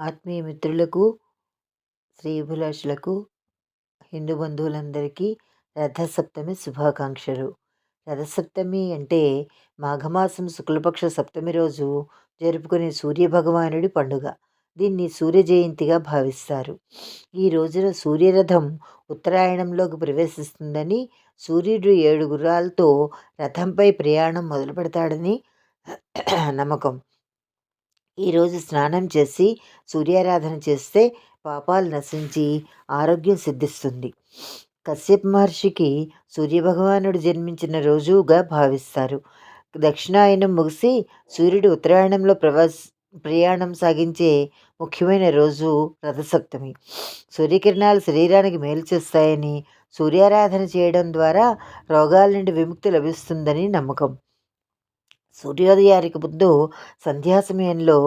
ఆత్మీయ మిత్రులకు, శ్రేయోభిలాషులకు, హిందూ బంధువులందరికీ రథసప్తమి శుభాకాంక్షలు. రథసప్తమి అంటే మాఘమాసం శుక్లపక్ష సప్తమి రోజు జరుపుకునే సూర్యభగవానుడి పండుగ. దీన్ని సూర్య జయంతిగా భావిస్తారు. ఈ రోజున సూర్యరథం ఉత్తరాయణంలోకి ప్రవేశిస్తుందని, సూర్యుడు 7 గుర్రాలతో రథంపై ప్రయాణం మొదలు పెడతాడని నమ్మకం. ఈరోజు స్నానం చేసి సూర్యారాధన చేస్తే పాపాలు నశించి ఆరోగ్యం సిద్ధిస్తుంది. కశ్యప మహర్షికి సూర్యభగవానుడు జన్మించిన రోజుగా భావిస్తారు. దక్షిణాయనం ముగిసి సూర్యుడు ఉత్తరాయణంలో ప్రయాణం సాగించే ముఖ్యమైన రోజు రథసప్తమి. సూర్యకిరణాలు శరీరానికి మేలు చేస్తాయని, సూర్యారాధన చేయడం ద్వారా రోగాల నుండి విముక్తి లభిస్తుందని నమ్మకం. సూర్యోదయానికి ముందు సంధ్యా సమయంలో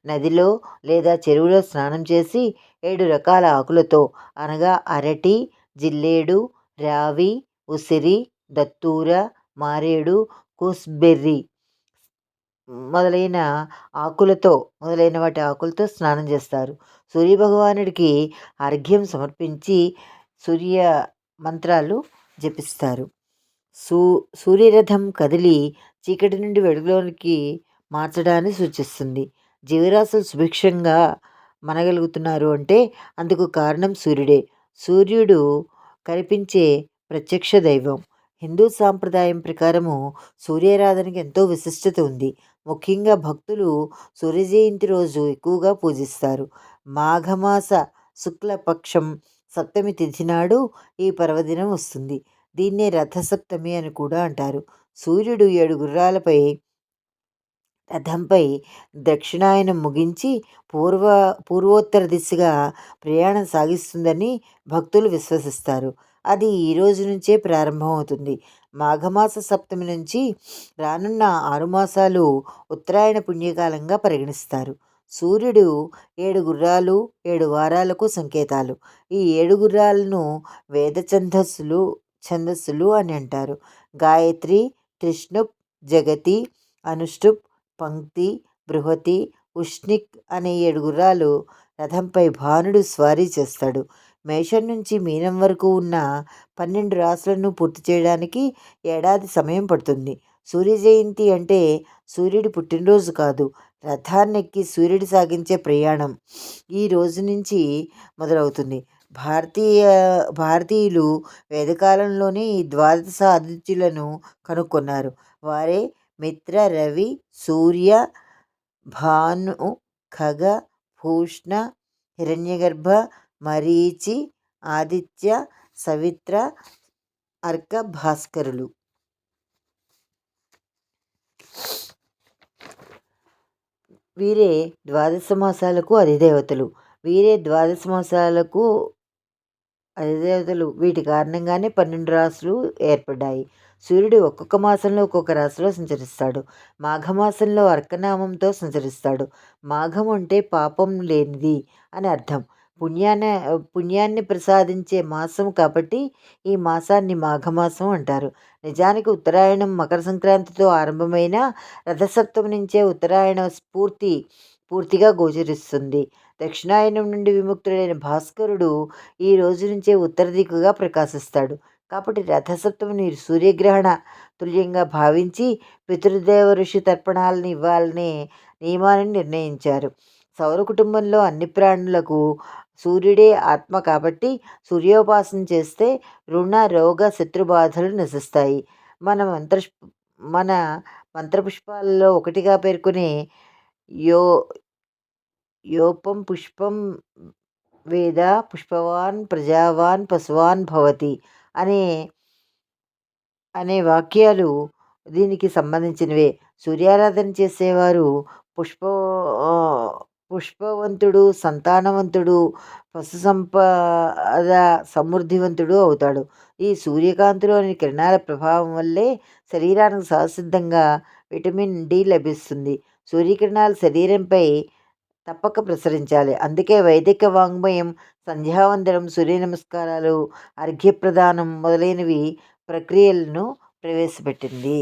నదిలో లేదా చెరువులో స్నానం చేసి 7 రకాల ఆకులతో అనగా అరటి, జిల్లేడు, రావి, ఉసిరి, దత్తూర, మారేడు, కూస్బెర్రీ మొదలైన వాటి ఆకులతో స్నానం చేస్తారు. సూర్యభగవానుడికి అర్ఘ్యం సమర్పించి సూర్య మంత్రాలు జపిస్తారు. సూర్యరథం కదిలి చీకటి నుండి వెలుగులోనికి మార్చడాన్ని సూచిస్తుంది. జీవరాశులు సుభిక్షంగా మనగలుగుతున్నారు అంటే అందుకు కారణం సూర్యుడే. సూర్యుడు కనిపించే ప్రత్యక్ష దైవం. హిందూ సాంప్రదాయం ప్రకారము సూర్యారాధనకి ఎంతో విశిష్టత ఉంది. ముఖ్యంగా భక్తులు సూర్య జయంతి రోజు ఎక్కువగా పూజిస్తారు. మాఘమాస శుక్లపక్షం సప్తమి తిథి నాడు ఈ పర్వదినం వస్తుంది. దీన్నే రథసప్తమి అని కూడా అంటారు. సూర్యుడు 7 గుర్రాలపై రథంపై దక్షిణాయనం ముగించి పూర్వోత్తర దిశగా ప్రయాణం సాగిస్తుందని భక్తులు విశ్వసిస్తారు. అది ఈ రోజు నుంచే ప్రారంభమవుతుంది. మాఘమాస సప్తమి నుంచి రానున్న 6 మాసాలు ఉత్తరాయణ పుణ్యకాలంగా పరిగణిస్తారు. సూర్యుడు 7 గుర్రాలు 7 వారాలకు సంకేతాలు. ఈ 7 గుర్రాలను వేద ఛందస్సులు అని అంటారు. గాయత్రి, త్రిష్ణుప్, జగతి, అనుష్టుప్, పంక్తి, బృహతి, ఉష్ణిక్ అనే 7 గుర్రాలు రథంపై భానుడు స్వారీ చేస్తాడు. మేషం నుంచి మీనం వరకు ఉన్న 12 రాశులను పూర్తి చేయడానికి ఏడాది సమయం పడుతుంది. సూర్య జయంతి అంటే సూర్యుడి పుట్టినరోజు కాదు, రథాన్నెక్కి సూర్యుడు సాగించే ప్రయాణం ఈ రోజు నుంచి మొదలవుతుంది. భారతీయులు వేదకాలంలోనే ఈ ద్వాదశ ఆదిత్యులను కనుక్కున్నారు. వారే మిత్ర, రవి, సూర్య, భాను, ఖగ, భూష్ణ, హిరణ్యగర్భ, మరీచి, ఆదిత్య, సవిత్ర, అర్క, భాస్కరులు. వీరే ద్వాదశ మాసాలకు అధిదేవతలు. వీటి కారణంగానే 12 రాశులు ఏర్పడ్డాయి. సూర్యుడు ఒక్కొక్క మాసంలో ఒక్కొక్క రాశిలో సంచరిస్తాడు. మాఘమాసంలో అర్కనామంతో సంచరిస్తాడు. మాఘం అంటే పాపం లేనిది అని అర్థం. పుణ్యాన్ని ప్రసాదించే మాసం కాబట్టి ఈ మాసాన్ని మాఘమాసం అంటారు. నిజానికి ఉత్తరాయణం మకర సంక్రాంతితో ఆరంభమైన రథసప్తమి నుంచే ఉత్తరాయణ పూర్తిగా గోచరిస్తుంది. దక్షిణాయనం నుండి విముక్తుడైన భాస్కరుడు ఈ రోజు నుంచే ఉత్తర దిక్కుగా ప్రకాశిస్తాడు. కాబట్టి రథసప్తమిని సూర్యగ్రహణ తుల్యంగా భావించి పితృదేవ ఋషి తర్పణాలను ఇవ్వాలనే నియమాన్ని నిర్ణయించారు. సౌర కుటుంబంలో అన్ని ప్రాణులకు సూర్యుడే ఆత్మ కాబట్టి సూర్యోపాసన చేస్తే రుణ, రోగ, శత్రుబాధలు నశిస్తాయి. మన మంత్రపుష్పాలలో ఒకటిగా పేర్కొనే యోపం పుష్పం వేద పుష్పవాన్ ప్రజావాన్ పశువాన్ భవతి అనే వాక్యాలు దీనికి సంబంధించినవే. సూర్యారాధన చేసేవారు పుష్పవంతుడు, సంతానవంతుడు, పశు సంపద సమృద్ధివంతుడు అవుతాడు. ఈ సూర్యకాంతిలోని కిరణాల ప్రభావం వల్లే శరీరానికి సహసిద్ధంగా విటమిన్ డి లభిస్తుంది. సూర్యకిరణాలు శరీరంపై తప్పక ప్రసరించాలి. అందుకే వైదిక వాంగ్మయం సంధ్యావందనం, సూర్య నమస్కారాలు, అర్ఘ్యప్రదానం మొదలైనవి ప్రక్రియలను ప్రవేశపెట్టింది.